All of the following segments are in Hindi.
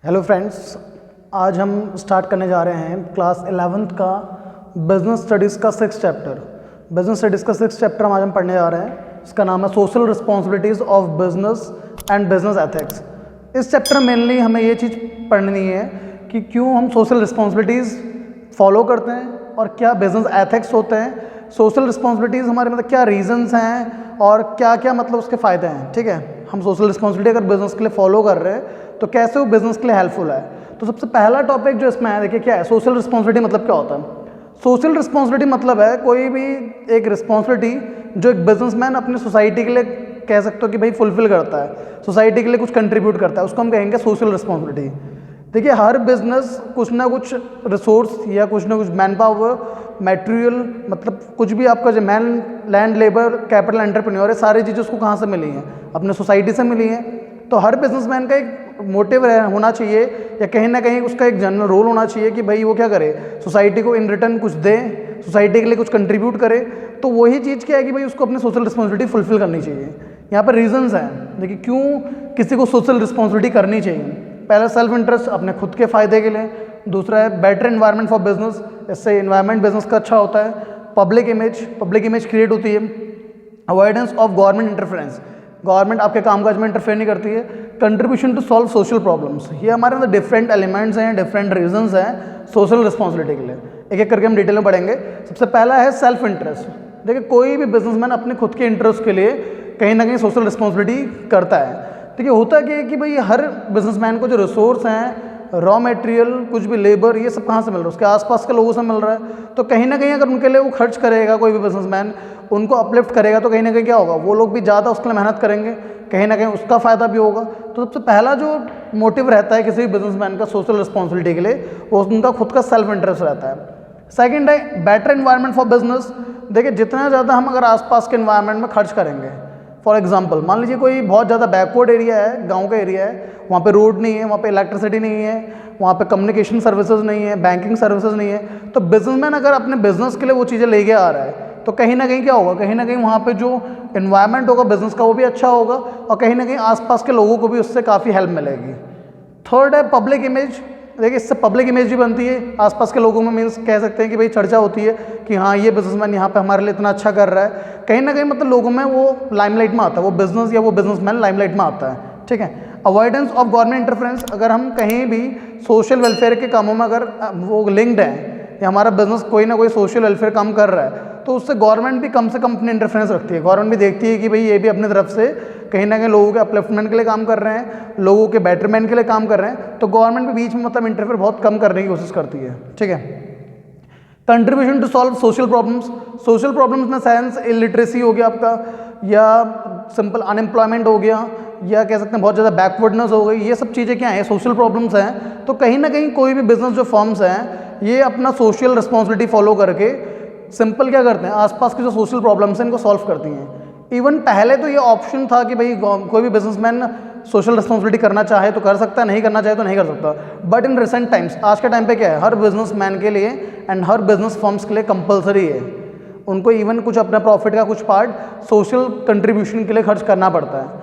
हेलो फ्रेंड्स, आज हम स्टार्ट करने जा रहे हैं क्लास 11th का बिजनेस स्टडीज़ का 6th चैप्टर। बिजनेस स्टडीज़ का 6th चैप्टर आज हम पढ़ने जा रहे हैं। इसका नाम है social responsibilities of business and business ethics. इस चैप्टर में मेनली हमें ये चीज़ पढ़नी है कि क्यों हम सोशल रिस्पॉन्सिबिलिटीज़ फॉलो करते हैं और क्या बिजनेस एथिक्स होते हैं। सोशल रिस्पॉन्सिबिलिटीज़ हमारे मतलब क्या रीजंस हैं और क्या क्या मतलब उसके फ़ायदे हैं। ठीक है, हम सोशल रिस्पॉन्सिबिलिटी अगर बिजनेस के लिए फॉलो कर रहे हैं तो कैसे वो बिजनेस के लिए हेल्पफुल है। तो सबसे पहला टॉपिक जो इसमें है, देखिए क्या है सोशल रिस्पॉन्सिबिलिटी, मतलब क्या होता है। सोशल रिस्पॉन्सिबिलिटी मतलब है कोई भी एक रिस्पॉन्सिबिलिटी जो एक बिजनेसमैन अपनी सोसाइटी के लिए कह सकते हो कि भाई फुलफिल करता है, सोसाइटी के लिए कुछ कंट्रीब्यूट करता है, उसको हम कहेंगे सोशल रिस्पॉन्सिबिलिटी। देखिए हर बिजनेस कुछ ना कुछ रिसोर्स या कुछ ना कुछ मैन पावर, मटेरियल, मतलब कुछ भी आपका जो man, land, labour, capital, entrepreneur है, सारी चीज़ें उसको कहाँ से मिली हैं, अपने सोसाइटी से मिली हैं। तो हर बिजनेसमैन का एक मोटिव होना चाहिए या कहीं ना कहीं उसका एक जनरल रोल होना चाहिए कि भाई वो क्या करे, सोसाइटी को इन रिटर्न कुछ दे, सोसाइटी के लिए कुछ कंट्रीब्यूट करे। तो वही चीज़ क्या है कि भाई उसको अपनी सोशल रिस्पॉन्सिबिलिटी फुलफिल करनी चाहिए। यहाँ पर रीजंस हैं, देखिए क्यों किसी को सोशल रिस्पॉन्सिबिलिटी करनी चाहिए। पहला सेल्फ इंटरेस्ट, अपने खुद के फायदे के लिए। दूसरा है बेटर एनवायरनमेंट फॉर बिजनेस, इससे एनवायरनमेंट बिजनेस का अच्छा होता है। पब्लिक इमेज क्रिएट होती है। Avoidance of government interference, government आपके कामकाज में इंटरफेयर नहीं करती है। Contribution to solve social problems, ये हमारे अंदर डिफरेंट एलिमेंट्स हैं, डिफरेंट रीजंस हैं सोशल रिस्पॉन्सिबिलिटी के लिए। एक एक करके हम डिटेल में पढ़ेंगे। सबसे पहला है सेल्फ इंटरेस्ट। देखिए कोई भी बिजनेसमैन अपने खुद के इंटरेस्ट के लिए कहीं ना कहीं सोशल रिस्पॉन्सिबिलिटी करता है। देखिए होता क्या है कि भाई हर बिजनेसमैन को जो रिसोर्स हैं, रॉ मटेरियल, कुछ भी लेबर, ये सब कहाँ से मिल रहा है, उसके आसपास के लोगों से मिल रहा है। तो कहीं ना कहीं अगर उनके लिए वो खर्च करेगा, कोई भी बिजनेसमैन उनको अपलिफ्ट करेगा, तो कहीं ना कहीं क्या होगा, वो लोग भी ज़्यादा उसके लिए मेहनत करेंगे, कहीं ना कहीं उसका फ़ायदा भी होगा। तो सबसे पहला जो मोटिव रहता है किसी भी बिजनेसमैन का सोशल रिस्पॉन्सिबिलिटी के लिए, वो उनका खुद का सेल्फ इंटरेस्ट रहता है। सेकंड है बेटर एनवायरनमेंट फॉर बिजनेस। देखिए जितना ज़्यादा हम अगर आसपास के एनवायरनमेंट में खर्च करेंगे, फॉर एग्जाम्पल मान लीजिए कोई बहुत ज़्यादा बैकवर्ड एरिया है, गाँव का एरिया है, वहाँ पे रोड नहीं है, वहाँ पे इलेक्ट्रिसिटी नहीं है, वहाँ पे कम्युनिकेशन सर्विसेज नहीं है, बैंकिंग सर्विसेज नहीं है। तो बिजनेसमैन अगर अपने बिजनेस के लिए वो चीज़ें लेके आ रहा है, तो कहीं ना कहीं क्या होगा, कहीं ना कहीं वहाँ पे जो एनवायरनमेंट होगा बिजनेस का वो भी अच्छा होगा और कहीं ना कहीं आसपास के लोगों को भी उससे काफ़ी हेल्प मिलेगी। थर्ड है पब्लिक इमेज। देखिए इससे पब्लिक इमेज भी बनती है, आसपास के लोगों में मीन्स कह सकते हैं कि भाई चर्चा होती है कि हाँ ये बिजनेसमैन यहाँ पे हमारे लिए इतना अच्छा कर रहा है। कहीं ना कहीं मतलब लोगों में वो लाइमलाइट में आता है, वो बिजनेस या वो बिजनेसमैन लाइमलाइट में आता है। ठीक है। अवॉइडेंस ऑफ गवर्नमेंट इंटरफेरेंस, अगर हम कहीं भी सोशल वेलफेयर के कामों में अगर वो लिंक्ड है या हमारा बिजनेस कोई ना कोई सोशल वेलफेयर काम कर रहा है, तो उससे गवर्नमेंट भी कम से कम अपनी इंटरफेरेंस रखती है। गवर्नमेंट भी देखती है कि भाई ये भी अपनी तरफ से कहीं ना कहीं लोगों के अपलिफ्टमेंट के लिए काम कर रहे हैं, लोगों के बेटरमेंट के लिए काम कर रहे हैं। तो गवर्नमेंट भी बीच में मतलब इंटरफेयर बहुत कम करने की कोशिश करती है। ठीक है। Contribution to solve social problems. Social problems में सेंस इलिटरेसी हो गया आपका, या सिंपल अनएम्प्लॉयमेंट हो गया, या कह सकते हैं बहुत ज़्यादा बैकवर्डनेस हो गई। ये सब चीज़ें क्या हैं, सोशल प्रॉब्लम्स हैं। तो कहीं ना कहीं कोई भी बिजनेस जो फर्म्स हैं, ये अपना सोशल रिस्पॉन्सिबिलिटी फॉलो करके सिंपल क्या करते हैं, आसपास की जो सोशल प्रॉब्लम्स हैं इनको सॉल्व करती हैं। इवन पहले तो ये ऑप्शन था कि भाई कोई भी बिजनेसमैन सोशल रिस्पॉन्सिबिलिटी करना चाहे तो कर सकता है, नहीं करना चाहे तो नहीं कर सकता। बट इन रिसेंट टाइम्स, आज के टाइम पे क्या है, हर बिजनेसमैन के लिए एंड हर बिजनेस फर्म्स के लिए कंपलसरी है, उनको इवन कुछ अपना प्रॉफिट का कुछ पार्ट सोशल कंट्रीब्यूशन के लिए खर्च करना पड़ता है।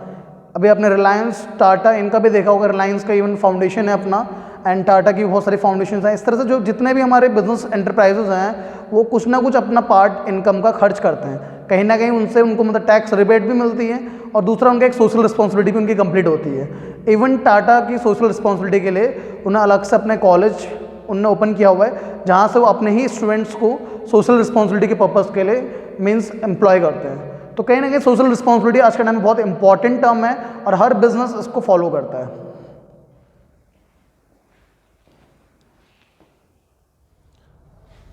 अभी आपने रिलायंस, टाटा, इनका भी देखा होगा, रिलायंस का इवन फाउंडेशन है अपना, एंड टाटा की बहुत सारी फाउंडेशन हैं। इस तरह से जो जितने भी हमारे बिजनेस एंटरप्राइजेज हैं वो कुछ ना कुछ अपना पार्ट इनकम का खर्च करते हैं। कहीं ना कहीं उनसे उनको मतलब टैक्स रिबेट भी मिलती है और दूसरा उनका एक सोशल रिस्पॉन्सिबिलिटी भी उनकी कंप्लीट होती है। इवन टाटा की सोशल रिस्पॉन्सिबिलिटी के लिए उन्हें अलग से अपने कॉलेज उनने ओपन किया हुआ है, जहाँ से वो अपने ही स्टूडेंट्स को सोशल रिस्पॉन्सिबिलिटी के पर्पज़ के लिए मीन्स एम्प्लॉय करते हैं। तो कहीं ना कहीं सोशल रिस्पॉन्सिबिलिटी आज के टाइम में बहुत इंपॉर्टेंट टर्म है और हर बिजनेस इसको फॉलो करता है।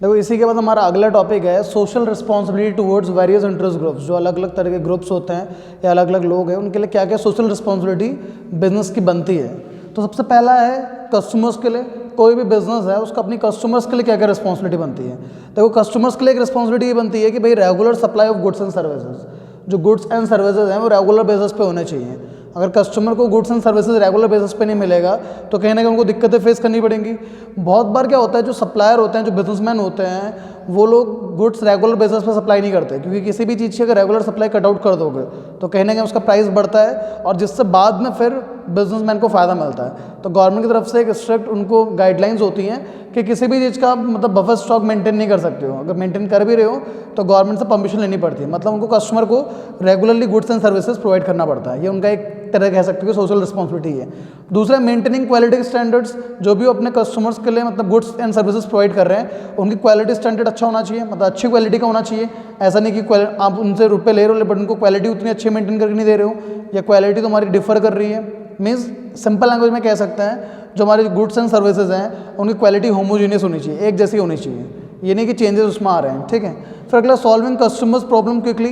देखो इसी के बाद हमारा अगला टॉपिक है social responsibility towards various interest groups. जो अलग अलग तरह के ग्रुप्स होते हैं या अलग अलग लोग हैं, उनके लिए क्या क्या सोशल रिस्पॉन्सिबिलिटी बिजनेस की बनती है। तो सबसे पहला है कस्टमर्स के लिए। कोई भी बिजनेस है उसका अपनी कस्टमर्स के लिए क्या क्या रिस्पॉन्सिबिलिटी बनती है। देखो कस्टमर्स के लिए एक रिस्पॉन्सिबिलिटी ये बनती है कि भाई regular supply of goods and services, जो गुड्स एंड सर्विसेज हैं वो रेगुलर बेसिस पे होने चाहिए। अगर कस्टमर को goods and services regular basis पे नहीं मिलेगा तो कहीं ना कहीं उनको दिक्कतें फेस करनी पड़ेंगी। बहुत बार क्या होता है, जो सप्लायर होते हैं, जो बिजनेसमैन होते हैं, वो लोग गुड्स रेगुलर बेसिस पे सप्लाई नहीं करते, क्योंकि किसी भी चीज़ की अगर रेगुलर सप्लाई कट आउट कर दोगे तो कहीं ना कहीं उसका प्राइस बढ़ता है और जिससे बाद में फिर बिजनेसमैन को फ़ायदा मिलता है। तो गवर्नमेंट की तरफ से एक स्ट्रिक्ट उनको गाइडलाइंस होती हैं कि किसी भी चीज़ का आप मतलब बफर स्टॉक मेंटेन नहीं कर सकते हो। अगर मेंटेन कर भी रहे हो तो गवर्नमेंट से परमिशन लेनी पड़ती है, मतलब उनको कस्टमर को regularly goods and services provide करना पड़ता है। ये उनका एक तरह कह सकते हो कि सोशल रिस्पॉन्सिबिलिटी है। दूसरा, मेंटेनिंग क्वालिटी स्टैंडर्ड्स, जो भी अपने कस्टमर्स के लिए मतलब गुड्स एंड सर्विसेज प्रोवाइड कर रहे हैं उनकी क्वालिटी स्टैंडर्ड अच्छा होना चाहिए, मतलब अच्छी क्वालिटी का होना चाहिए। ऐसा नहीं कि आप उनसे रुपये ले रहे हो बट उनको क्वालिटी उतनी अच्छी मेंटेन करके नहीं दे रहे हो, या क्वालिटी तो हमारी डिफर कर रही है। मीन्स सिंपल लैंग्वेज में कह सकते हैं जो हमारे गुड्स एंड सर्विसेज हैं उनकी क्वालिटी होमोजीनियस होनी चाहिए, एक जैसी होनी चाहिए, ये नहीं कि चेंजेस उसमें आ रहे हैं, ठीक है। फिर अगला, solving customers problem quickly.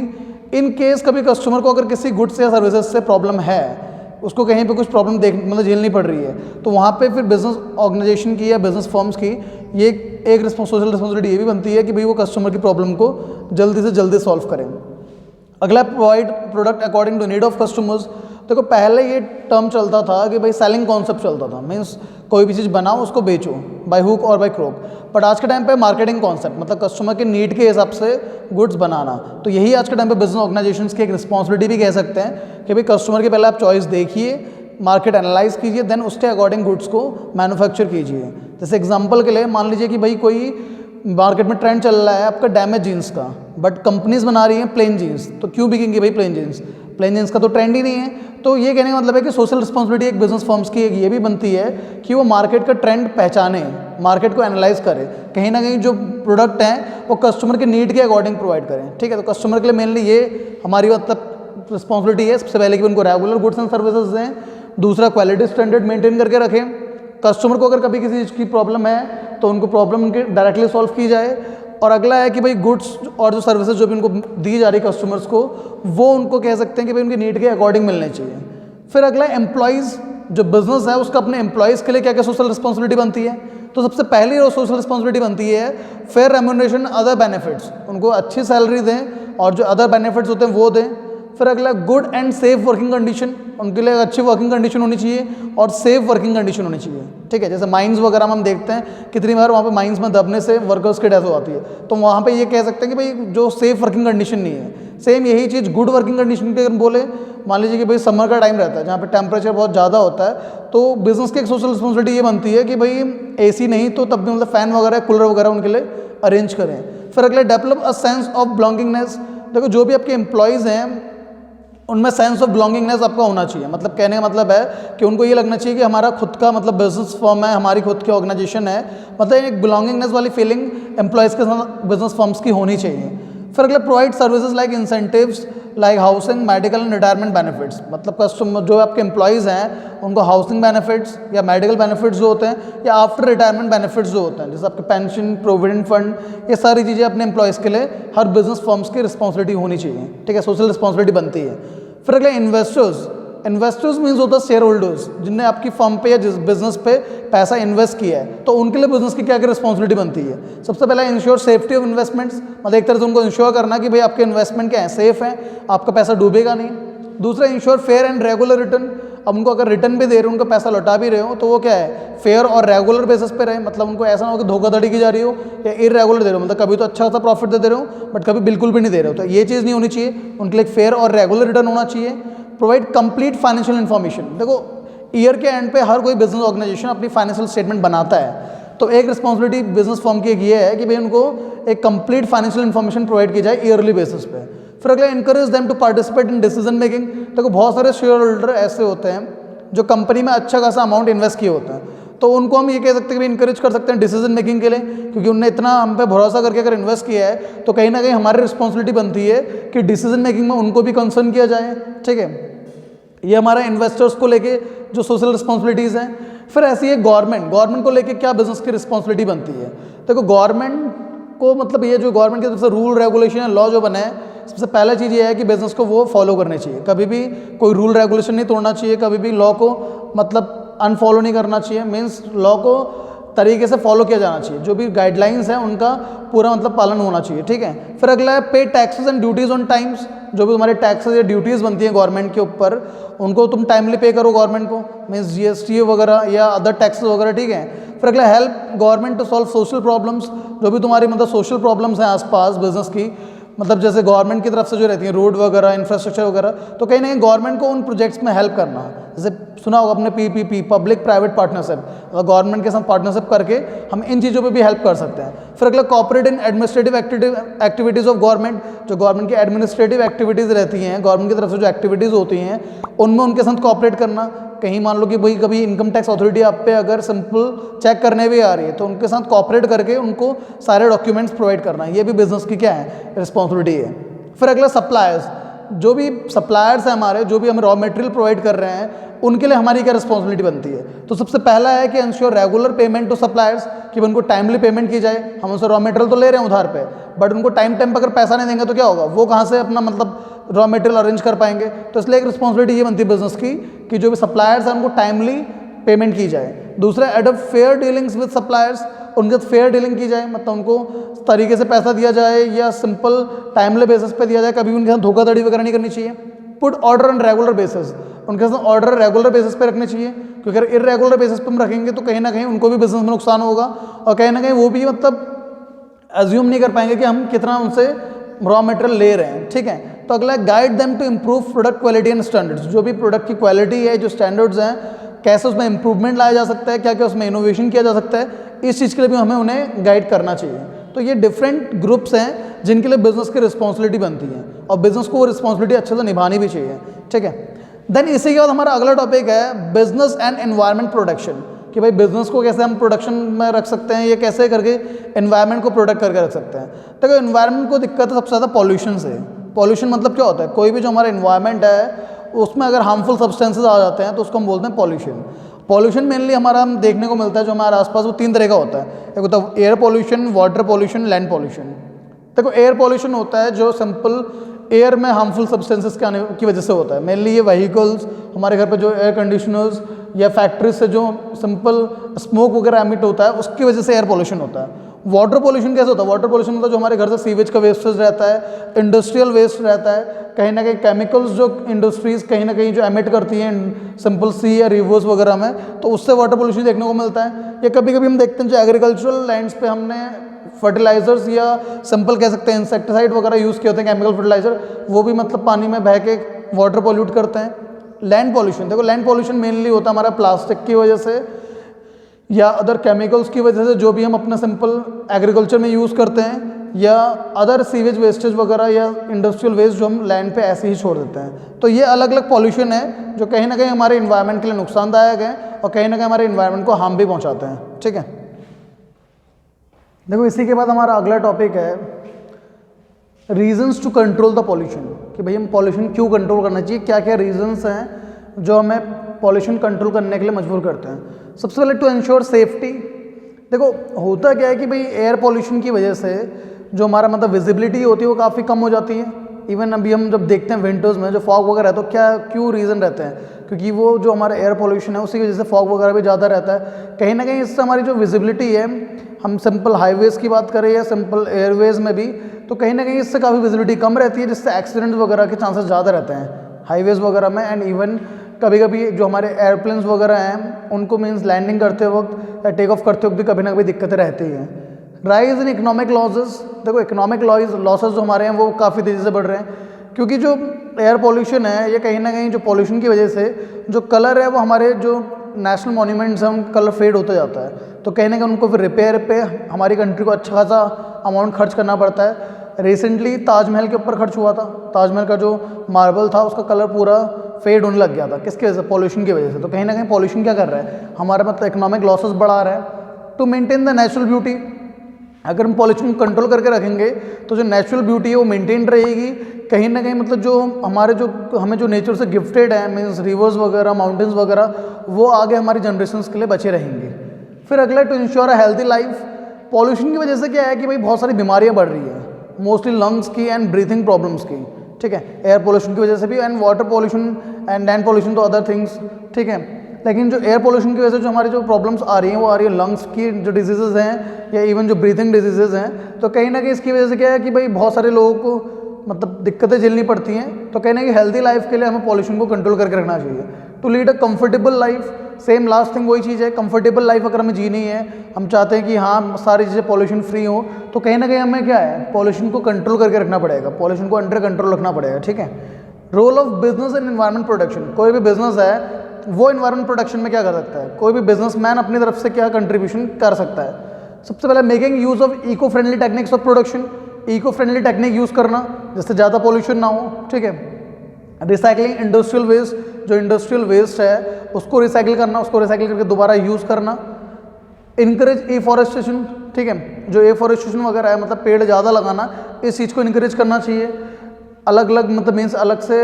In case कभी कस्टमर को अगर किसी गुड्स या सर्विसेज से प्रॉब्लम है, उसको कहीं पे कुछ प्रॉब्लम मतलब झेलनी पड़ रही है, तो वहाँ पे फिर बिजनेस ऑर्गेनाइजेशन की या बिजनेस फर्म्स की ये एक सोशल रिस्पॉन्सिबिलिटी ये भी बनती है कि भाई वो कस्टमर की प्रॉब्लम को जल्दी से जल्दी सॉल्व करें। अगला, provide product according to need of customers. देखो पहले ये टर्म चलता था कि भाई सेलिंग कॉन्सेप्ट चलता था, मीन्स कोई भी चीज़ बनाओ उसको बेचो बाय हुक और बाय क्रोक। बट आज के टाइम पे मार्केटिंग कॉन्सेप्ट, मतलब कस्टमर के नीड के हिसाब से गुड्स बनाना। तो यही आज के टाइम पे बिजनेस ऑर्गेनाइजेशंस की एक रिस्पॉन्सिबिलिटी भी कह सकते हैं कि भाई कस्टमर के पहले आप चॉइस देखिए, मार्केट एनालाइज कीजिए, देन उसके अकॉर्डिंग गुड्स को मैन्युफैक्चर कीजिए। जैसे एग्जांपल के लिए मान लीजिए कि भाई कोई मार्केट में ट्रेंड चल रहा है आपका डैमेज जीन्स का, बट कंपनीज बना रही हैं प्लेन जीन्स, तो क्यों बिकेंगे भाई प्लेन जीन्स? प्लेन जीन्स का तो ट्रेंड ही नहीं है। तो ये कहने का मतलब है कि सोशल रिस्पॉन्सिबिलिटी एक बिजनेस फर्म्स की एक ये भी बनती है कि वो मार्केट का ट्रेंड पहचाने, मार्केट को एनालाइज करे, कहीं ना कहीं जो प्रोडक्ट हैं वो कस्टमर के नीड के अकॉर्डिंग प्रोवाइड करें, ठीक है। तो कस्टमर के लिए मेनली ये हमारी मतलब रिस्पॉन्सिबिलिटी है सबसे पहले कि उनको रेगुलर गुड्स एंड सर्विसेज दें। दूसरा, क्वालिटी स्टैंडर्ड मेंटेन करके रखें। कस्टमर को अगर कभी किसी चीज़ की प्रॉब्लम है तो उनको प्रॉब्लम उनके डायरेक्टली सॉल्व की जाए। और अगला है कि भाई गुड्स और जो सर्विसेज जो भी उनको दी जा रही है कस्टमर्स को, वो उनको कह सकते हैं कि भाई उनकी नीड के अकॉर्डिंग मिलने चाहिए। फिर अगला, एम्प्लॉयज़, जो बिजनेस है उसका अपने एम्प्लॉयज़ के लिए क्या क्या सोशल रिस्पॉन्सिबिलिटी बनती है। तो सबसे पहली जो सोशल रिस्पॉन्सिबिलिटी बनती है फेयर रेम्यूनरेशन अदर बेनिफिट्स, उनको अच्छी सैलरी दें और जो अदर बेनिफिट्स होते हैं वो दें। फिर अगला, good and safe working condition, उनके लिए अच्छी वर्किंग कंडीशन होनी चाहिए और सेफ वर्किंग कंडीशन होनी चाहिए, ठीक है। जैसे माइंस वगैरह में हम देखते हैं कितनी बार वहाँ पे माइंस में दबने से वर्कर्स की डेथ हो जाती है, तो वहाँ पे ये कह सकते हैं कि भाई जो सेफ वर्किंग कंडीशन नहीं है। सेम यही चीज़ गुड वर्किंग कंडीशन की अगर बोले, मान लीजिए कि भाई समर का टाइम रहता है जहाँ पे टेम्परेचर बहुत ज़्यादा होता है, तो बिजनेस की एक सोशल रिस्पॉन्सिबिलिटी ये बनती है कि भाई एसी नहीं तो तब भी मतलब फ़ैन वगैरह कूलर वगैरह उनके लिए अरेंज करें। फिर अगले, develop a sense of belongingness. देखो जो भी आपके एम्प्लॉयज़ हैं उनमें सेंस ऑफ बिलोंगिंगनेस आपका होना चाहिए, मतलब कहने का मतलब है कि उनको ये लगना चाहिए कि हमारा खुद का मतलब बिजनेस फर्म है, हमारी खुद की ऑर्गेनाइजेशन है, मतलब एक बिलोंगिंगनेस वाली फीलिंग एम्प्लॉयज़ के साथ बिजनेस फर्म्स की होनी चाहिए। फिर अगले, provide services like incentives like housing, medical and retirement benefits, मतलब कस्टमर जो आपके एम्प्लॉयज़ हैं उनको हाउसिंग बेनिफिट्स या मेडिकल बेनिफिट्स जो होते हैं या आफ्टर रिटायरमेंट बेनिफिट्स जो होते हैं, जैसे आपके पेंशन, प्रोविडेंट फंड, ये सारी चीज़ें अपने एम्प्लॉयज़ के लिए हर बिजनेस फर्म्स की रिस्पॉन्सिबिलिटी होनी चाहिए, ठीक है, सोशल रिस्पॉन्सिबिलिटी बनती है। फिर अगले, इन्वेस्टर्स। इन्वेस्टर्स मीन्स होता है शेयर होल्डर्स, जिनने आपकी फर्म पे या जिस बिजनेस पे पैसा इन्वेस्ट किया है, तो उनके लिए बिजनेस की क्या क्या रिस्पॉन्सिबिलिटी बनती है। सबसे पहला, इंश्योर सेफ्टी ऑफ इन्वेस्टमेंट्स, मतलब एक तरह से उनको इंश्योर करना कि भाई आपके इन्वेस्टमेंट क्या है, सेफ है, आपका पैसा डूबेगा नहीं। दूसरा, ensure fair and regular return, अब उनको अगर रिटर्न भी दे रहे हो, उनको पैसा लौटा भी रहे हो, तो वो क्या है, फेयर और रेगुलर बेसिस पे रहे, मतलब उनको ऐसा ना हो कि धोखाधड़ी की जा रही हो या इरेगुलर दे रहे हो, मतलब कभी तो अच्छा सा प्रॉफिट दे रहे हो बट कभी बिल्कुल भी नहीं दे रहे हो, तो ये चीज़ नहीं होनी चाहिए। उनके लिए फेयर और रेगुलर रिटर्न होना चाहिए। Provide complete financial information. देखो ईयर के एंड पे हर कोई बिजनेस ऑर्गेनाइजेशन अपनी फाइनेंशियल स्टेटमेंट बनाता है, तो एक रिस्पॉन्सिबिलिटी बिजनेस फर्म की एक ये है कि भाई उनको एक कंप्लीट फाइनेंशियल इन्फॉर्मेशन प्रोवाइड की जाए ईयरली बेसिस पे। फिर अगला, encourage them to participate in decision making. देखो बहुत सारे शेयर होल्डर ऐसे होते हैं जो कंपनी में अच्छा खासा अमाउंट इन्वेस्ट किए होते हैं, तो उनको हम ये कह सकते हैं कि इनकरेज कर सकते हैं डिसीजन मेकिंग के लिए, क्योंकि उनने इतना हम पे भरोसा करके अगर इन्वेस्ट किया है तो कहीं ना कहीं हमारी रिस्पॉन्सिबिलिटी बनती है कि डिसीजन मेकिंग में उनको भी कंसर्न किया जाए, ठीक है। ये हमारा इन्वेस्टर्स को लेके जो सोशल रिस्पॉन्सिबिलिटीज़ हैं। फिर ऐसी है गवर्नमेंट को लेके क्या बिजनेस की रिस्पॉन्सिबिलिटी बनती है। देखो गवर्नमेंट को मतलब ये जो गवर्नमेंट की तरफ से रूल रेगुलेशन लॉ जो बने हैं, सबसे पहला चीज़ ये है कि बिजनेस को वो फॉलो करने चाहिए, कभी भी कोई रूल रेगुलेशन नहीं तोड़ना चाहिए, कभी भी लॉ को मतलब अनफॉलो नहीं करना चाहिए, मीन्स लॉ को तरीके से फॉलो किया जाना चाहिए, जो भी गाइडलाइंस हैं उनका पूरा मतलब पालन होना चाहिए, ठीक है। फिर अगला है पे taxes and duties on times. जो भी तुम्हारे टैक्सेस या ड्यूटीज़ बनती हैं गवर्नमेंट के ऊपर, उनको तुम टाइमली पे करो गवर्नमेंट को, मीन्स जीएसटी वगैरह या अदर टैक्सेस वगैरह, ठीक है। फिर अगला, help government to solve social problems. जो भी तुम्हारी मतलब सोशल प्रॉब्लम्स हैं आसपास बिजनेस की, मतलब जैसे गवर्नमेंट की तरफ से जो रहती है रोड वगैरह, इंफ्रास्ट्रक्चर वगैरह, तो कहीं ना कहीं गवर्नमेंट को उन प्रोजेक्ट्स में हेल्प करना, जैसे सुना होगा आपने PPP, public private partnership, government के साथ पार्टनरशिप करके हम इन चीज़ों पे भी हेल्प कर सकते हैं। फिर अगला cooperate in administrative activities of government, जो गवर्नमेंट की एडमिनिस्ट्रेटिव एक्टिविटीज़ रहती हैं, गवर्नमेंट की तरफ से जो एक्टिविटीज़ होती हैं उनमें उनके साथ कॉपरेट करना। कहीं मान लो कि भाई कभी इनकम टैक्स अथॉरिटी आप पे अगर सिंपल चेक करने भी आ रही है तो उनके साथ कॉपरेट करके उनको सारे डॉक्यूमेंट्स प्रोवाइड करना, ये भी बिजनेस की क्या है, रिस्पॉन्सिबिलिटी है। फिर अगला सप्लायर्स, जो भी सप्लायर्स हैं हमारे, जो भी हम रॉ मटेरियल प्रोवाइड कर रहे हैं उनके लिए हमारी क्या रिस्पॉन्सिबिलिटी बनती है। तो सबसे पहला है कि ensure regular payment to suppliers, कि उनको टाइमली पेमेंट की जाए। हम उनसे रॉ मटेरियल तो ले रहे हैं उधार पे, बट उनको टाइम पर अगर पैसा नहीं देंगे तो क्या होगा, वो कहाँ से अपना मतलब रॉ मटेरियल अरेंज कर पाएंगे। तो इसलिए एक रिस्पॉन्सिबिलिटी ये बनती है बिजनेस की कि जो भी सप्लायर्स हैं उनको टाइमली पेमेंट की जाए। दूसरा, adopt fair dealings with suppliers, उनके साथ फेयर डीलिंग की जाए, मतलब उनको तरीके से पैसा दिया जाए या सिंपल टाइमली बेसिस पे दिया जाए, कभी उनके साथ धोखाधड़ी वगैरह नहीं करनी चाहिए। Put order on regular basis, उनके साथ ऑर्डर रेगुलर बेसिस पे रखने चाहिए, क्योंकि अगर इरेगुलर बेसिस पे हम रखेंगे तो कहीं ना कहीं उनको भी बिजनेस में नुकसान होगा और कहीं ना कहीं वो भी मतलब एज्यूम नहीं कर पाएंगे कि हम कितना उनसे रॉ मटेरियल ले रहे हैं। ठीक है, तो अगला guide them to improve product quality and standards, जो भी प्रोडक्ट की क्वालिटी है, जो स्टैंडर्ड्स हैं, कैसे उसमें इंप्रूवमेंट लाया जा सकता है, क्या क्या उसमें इनोवेशन किया जा सकता है, इस चीज़ के लिए भी हमें उन्हें गाइड करना चाहिए। तो ये डिफरेंट ग्रुप्स हैं जिनके लिए बिजनेस की रिस्पॉन्सिबिलिटी बनती है और बिजनेस को वो रिस्पॉन्सिबिलिटी अच्छे से निभानी भी चाहिए। ठीक है, देन इसी के बाद हमारा अगला टॉपिक है बिजनेस एंड एनवायरनमेंट प्रोडक्शन, कि भाई बिजनेस को कैसे हम प्रोडक्शन में रख सकते हैं, ये कैसे करके एनवायरनमेंट को प्रोटेक्ट करके रख सकते हैं। देखो एनवायरनमेंट को दिक्कत है सबसे ज़्यादा पॉल्यूशन से। पॉल्यूशन मतलब क्या होता है, कोई भी जो हमारा एनवायरनमेंट है उसमें अगर हार्मफुल सब्सटेंसेज आ जाते हैं तो उसको हम बोलते हैं पॉल्यूशन। पॉल्यूशन मेनली हमारा हम देखने को मिलता है जो हमारे आसपास, वो 3 तरह का होता है। एक होता है air pollution, water pollution, land pollution. देखो एयर पॉल्यूशन होता है जो सिंपल एयर में हार्मफुल सब्सटेंसेस के आने की वजह से होता है। मेनली ये व्हीकल्स, हमारे घर पे जो एयर कंडीशनर्स या फैक्ट्रीज से जो सिंपल स्मोक वगैरह एमिट होता है उसकी वजह से एयर पॉल्यूशन होता है। वाटर पॉल्यूशन कैसे होता है, वाटर पॉल्यूशन मतलब जो हमारे घर से सीवेज का वेस्टेज रहता है, इंडस्ट्रियल वेस्ट रहता है, कहीं ना कहीं केमिकल्स जो इंडस्ट्रीज कहीं ना कहीं जो एमिट करती हैं सिंपल सी या रिवर्स वगैरह में, तो उससे वाटर पॉल्यूशन देखने को मिलता है। या कभी कभी हम देखते हैं जो एग्रीकल्चरल लैंड्स पे हमने फर्टिलाइजर्स या सिंपल कह सकते हैं इंसेक्टिसाइड वगैरह यूज़ किए होते हैं, केमिकल फर्टिलाइजर, वो भी मतलब पानी में बह के वाटर पॉल्यूट करते हैं। लैंड पॉल्यूशन, देखो लैंड पॉल्यूशन मेनली होता है हमारा प्लास्टिक की वजह से या अदर केमिकल्स की वजह से, जो भी हम अपना सिंपल एग्रीकल्चर में यूज़ करते हैं, या अदर सीवेज वेस्टेज वगैरह या इंडस्ट्रियल वेस्ट जो हम लैंड पे ऐसे ही छोड़ देते हैं। तो ये अलग अलग पॉल्यूशन है जो कहीं ना कहीं हमारे इन्वायरमेंट के लिए नुकसानदायक है और कहीं ना कहीं हमारे इन्वायरमेंट को हार्म भी पहुंचाते हैं। ठीक है, देखो इसी के बाद हमारा अगला टॉपिक है reasons to control the pollution, कि भाई हम पॉल्यूशन क्यों कंट्रोल करना चाहिए, क्या क्या रीजंस हैं जो हमें पॉल्यूशन कंट्रोल करने के लिए मजबूर करते हैं। सबसे पहले टू इंश्योर सेफ्टी। देखो होता क्या है कि भाई एयर पॉल्यूशन की वजह से जो हमारा मतलब विजिबिलिटी होती है वो काफ़ी कम हो जाती है। इवन अभी हम जब देखते हैं विंटर्स में जो फॉग वगैरह है तो क्यों रीज़न रहते हैं, क्योंकि वो जो हमारा एयर पॉल्यूशन है उसी की वजह से फॉग वगैरह भी ज़्यादा रहता है। कहीं ना कहीं इससे हमारी जो विजिबिलिटी है, हम सिंपल हाईवेज़ की बात करें या सिंपल एयरवेज़ में भी, तो कहीं ना कहीं इससे काफ़ी विजिबिलिटी कम रहती है, जिससे एक्सीडेंट वगैरह के चांसेस ज़्यादा रहते हैं हाईवेज़ वगैरह में। एंड इवन कभी कभी जो हमारे एयरप्लेन्स वगैरह हैं उनको मीन्स लैंडिंग करते वक्त या टेक ऑफ करते वक्त भी कभी ना कभी दिक्कतें रहती हैं। राइज इन इकोनॉमिक लॉसेस, देखो इकोनॉमिक लॉसेस जो हमारे हैं वो काफ़ी तेज़ी से बढ़ रहे हैं, क्योंकि जो एयर पॉल्यूशन है ये कहीं ना कहीं जो पॉल्यूशन की वजह से जो कलर है वो हमारे जो नेशनल मॉन्यूमेंट्स हैं उन कलर फेड होता जाता है, तो कहीं ना कहीं उनको फिर रिपेयर पे हमारी कंट्री को अच्छा खासा अमाउंट खर्च करना पड़ता है। रिसेंटली ताजमहल के ऊपर खर्च हुआ था, ताजमहल का जो मार्बल था उसका कलर पूरा फेड होने लग गया था, किसकी वजह से, पॉल्यूशन की वजह से। तो कहीं ना कहीं पॉल्यूशन क्या कर रहा है, हमारा मतलब इकोनॉमिक लॉसेस बढ़ा रहा है। To maintain the natural beauty, अगर हम पॉल्यूशन को कंट्रोल करके रखेंगे तो जो नेचुरल ब्यूटी है वो मेंटेन रहेगी। कहीं ना कहीं मतलब जो हमारे जो हमें जो नेचर से गिफ्टेड है, मीन्स रिवर्स वगैरह, माउंटेन्स वगैरह, वो आगे हमारी जनरेशन्स के लिए बचे रहेंगे। फिर अगला to ensure a healthy life. Pollution की वजह से क्या है कि भाई बहुत सारी बीमारियाँ बढ़ रही है, मोस्टली लंग्स की एंड ब्रीथिंग प्रॉब्लम्स की। ठीक है, एयर पोल्यूशन की वजह से भी, and water pollution and land pollution तो अदर थिंग्स। ठीक है, लेकिन जो एयर पोल्यूशन की वजह से जो हमारी जो प्रॉब्लम्स आ रही हैं वो आ रही है लंग्स की जो डिजीज़ेज़ हैं या इवन जो ब्रीथिंग डिजीज़ेज़ हैं। तो कहीं ना कहीं इसकी वजह से क्या है कि भाई बहुत सारे लोगों को मतलब दिक्कतें झेलनी पड़ती हैं। तो कहीं ना कहीं हेल्दी लाइफ के लिए हमें पॉल्यूशन को कंट्रोल करके रखना चाहिए। To lead a comfortable life, same last thing वही चीज़ है, कंफर्टेबल लाइफ अगर हमें जीनी है, हम चाहते हैं कि हाँ सारी चीज़ें पॉल्यूशन फ्री हो, तो कहीं ना कहीं हमें क्या है पॉल्यूशन को कंट्रोल करके रखना पड़ेगा, पॉल्यूशन को अंडर कंट्रोल रखना पड़ेगा। ठीक है, role of business and environment protection. कोई भी बिजनेस है वो इन्वायरमेंट प्रोटेक्शन में क्या कर सकता है, कोई भी बिजनेसमैन अपनी तरफ से क्या कंट्रीब्यूशन कर सकता है। सबसे पहले making use of eco friendly techniques of production, eco friendly technique use करना जिससे ज़्यादा पॉल्यूशन ना हो, ठीक है। रिसाइकलिंग इंडस्ट्रियल वेस्ट, जो इंडस्ट्रियल वेस्ट है उसको रिसाइकिल करना, उसको रिसाइकिल करके दोबारा यूज़ करना। इनकरेज एफॉरेस्टेशन, ठीक है, जो एफॉरेस्टेशन वगैरह है मतलब पेड़ ज़्यादा लगाना, इस चीज़ को इनकरेज करना चाहिए। अलग अलग मतलब मीन्स अलग से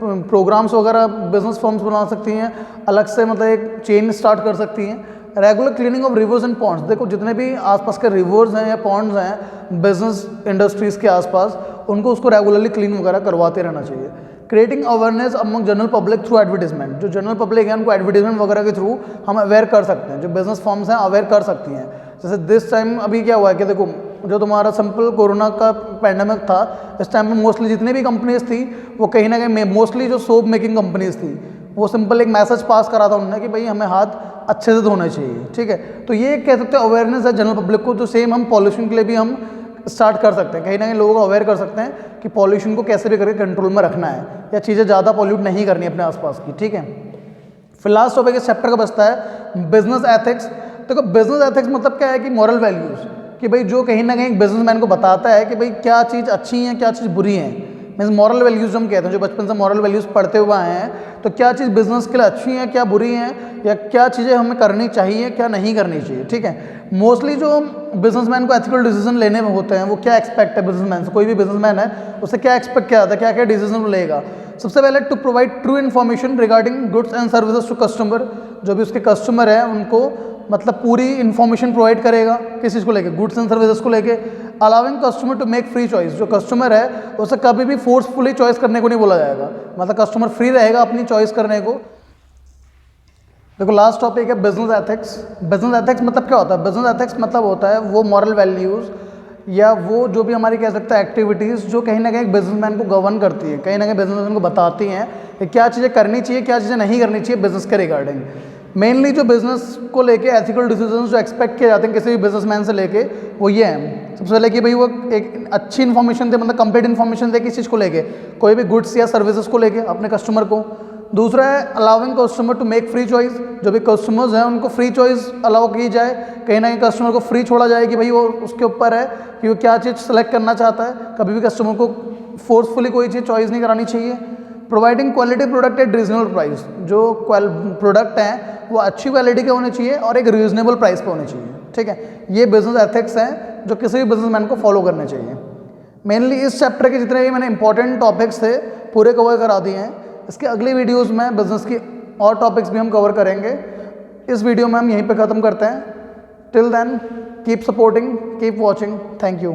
प्रोग्राम्स वगैरह बिजनेस फर्म्स बना सकती हैं, अलग से मतलब एक चेन स्टार्ट कर सकती हैं। Regular cleaning of rivers and ponds, देखो जितने भी आसपास के रिवर्स हैं या पॉन्ड्स हैं बिजनेस इंडस्ट्रीज़ के आसपास, उनको उसको रेगुलरली क्लीन वगैरह करवाते रहना चाहिए। Creating awareness among general public through advertisement, जो जनरल पब्लिक है उनको एडवर्टीजमेंट वगैरह के थ्रू हम अवेयर कर सकते हैं, जो बिजनेस फर्म्स हैं अवेयर कर सकती हैं। जैसे दिस टाइम अभी क्या हुआ है कि देखो जो तुम्हारा सिंपल कोरोना का पैंडेमिक था, इस टाइम में मोस्टली जितनी भी कंपनीज थी वो कहीं ना कहीं मोस्टली जो सोप मेकिंग कंपनीज थी वो सिंपल एक मैसेज पास करा था उन्होंने कि भाई हमें हाथ अच्छे से धोने चाहिए, ठीक है। तो ये कह सकते हैं अवेयरनेस है जनरल पब्लिक को, जो सेम हम पॉल्यूशन के लिए भी हम स्टार्ट कर सकते हैं, कहीं ना कहीं लोगों को अवेयर कर सकते हैं कि पॉल्यूशन को कैसे भी करके कंट्रोल में रखना है या चीज़ें ज़्यादा पॉल्यूट नहीं करनी अपने आसपास की, ठीक है। फिर लास्ट टॉपिक इस चैप्टर का बचता है बिजनेस एथिक्स। देखो बिजनेस एथिक्स मतलब क्या है कि मॉरल वैल्यूज़, कि भाई जो कहीं ना कहीं बिजनेसमैन को बताता है कि भाई क्या चीज़ अच्छी है क्या चीज़ बुरी है, मीन्स मॉरल वैल्यूज़ जो हम कहते हैं, जो बचपन से मॉरल वैल्यूज़ पढ़ते हुए आए हैं, तो क्या चीज़ बिजनेस के लिए अच्छी है क्या बुरी है, या क्या चीज़ें हमें करनी चाहिए क्या नहीं करनी चाहिए, ठीक है। मोस्टली जो बिजनेसमैन को एथिकल डिसीजन लेने में होते हैं वो क्या एक्सपेक्ट है बिजनेसमैन से, कोई भी बिजनेसमैन है उससे क्या एक्सपेक्ट किया जाता है, क्या क्या डिसीजन लेगा। सबसे पहले to provide true information regarding goods and services to customer, जो भी उसके कस्टमर है उनको मतलब पूरी इन्फॉर्मेशन प्रोवाइड करेगा किस चीज़ को लेके, गुड्स एंड सर्विसेज को लेके। Allowing customer to make free choice, जो कस्टमर है उसे कभी भी फोर्सफुली चॉइस करने को नहीं बोला जाएगा, मतलब कस्टमर फ्री रहेगा अपनी चॉइस करने को। देखो लास्ट टॉपिक है बिजनेस एथिक्स। बिजनेस एथिक्स मतलब क्या होता है, बिजनेस एथिक्स मतलब होता है वो मॉरल वैल्यूज़ या वो जो भी हमारी कह सकते हैं एक्टिविटीज़ जो कहीं ना कहीं बिजनेसमैन को गवर्न करती है, कहीं ना कहीं बिजनेसमैन को बताती हैं कि क्या चीज़ें करनी चाहिए क्या चीज़ें नहीं करनी चाहिए बिजनेस के रिगार्डिंग। मेनली जो बिजनेस को लेके एथिकल डिसीजंस जो एक्सपेक्ट किए जाते हैं किसी भी बिजनेसमैन से लेके वो ये हैं। सबसे पहले कि भाई वो एक अच्छी इन्फॉर्मेशन दे, मतलब कंप्लीट इन्फॉर्मेशन दे किस चीज़ को लेके, कोई भी गुड्स या सर्विसेज को लेके अपने कस्टमर को। दूसरा है allowing customer to make free choice, जो भी कस्टमर्स हैं उनको फ्री चॉइस अलाउ की जाए, कहीं ना कहीं कस्टमर को फ्री छोड़ा जाए कि भाई वो उसके ऊपर है कि वो क्या चीज़ सेलेक्ट करना चाहता है, कभी भी कस्टमर को फोर्सफुली कोई चीज़ चॉइस नहीं करानी चाहिए। Providing quality product at reasonable price, जो प्रोडक्ट हैं वो अच्छी क्वालिटी के होने चाहिए और एक रीजनेबल प्राइस पे होने चाहिए, ठीक है। ये बिजनेस एथिक्स हैं जो किसी भी बिजनेसमैन को फॉलो करने चाहिए। मेनली इस चैप्टर के जितने भी मैंने इंपॉर्टेंट टॉपिक्स थे पूरे कवर करा दिए हैं। इसके अगली वीडियोस में बिजनेस की और टॉपिक्स भी हम कवर करेंगे। इस वीडियो में हम यहीं पे ख़त्म करते हैं। Till then keep supporting, keep watching, thank you.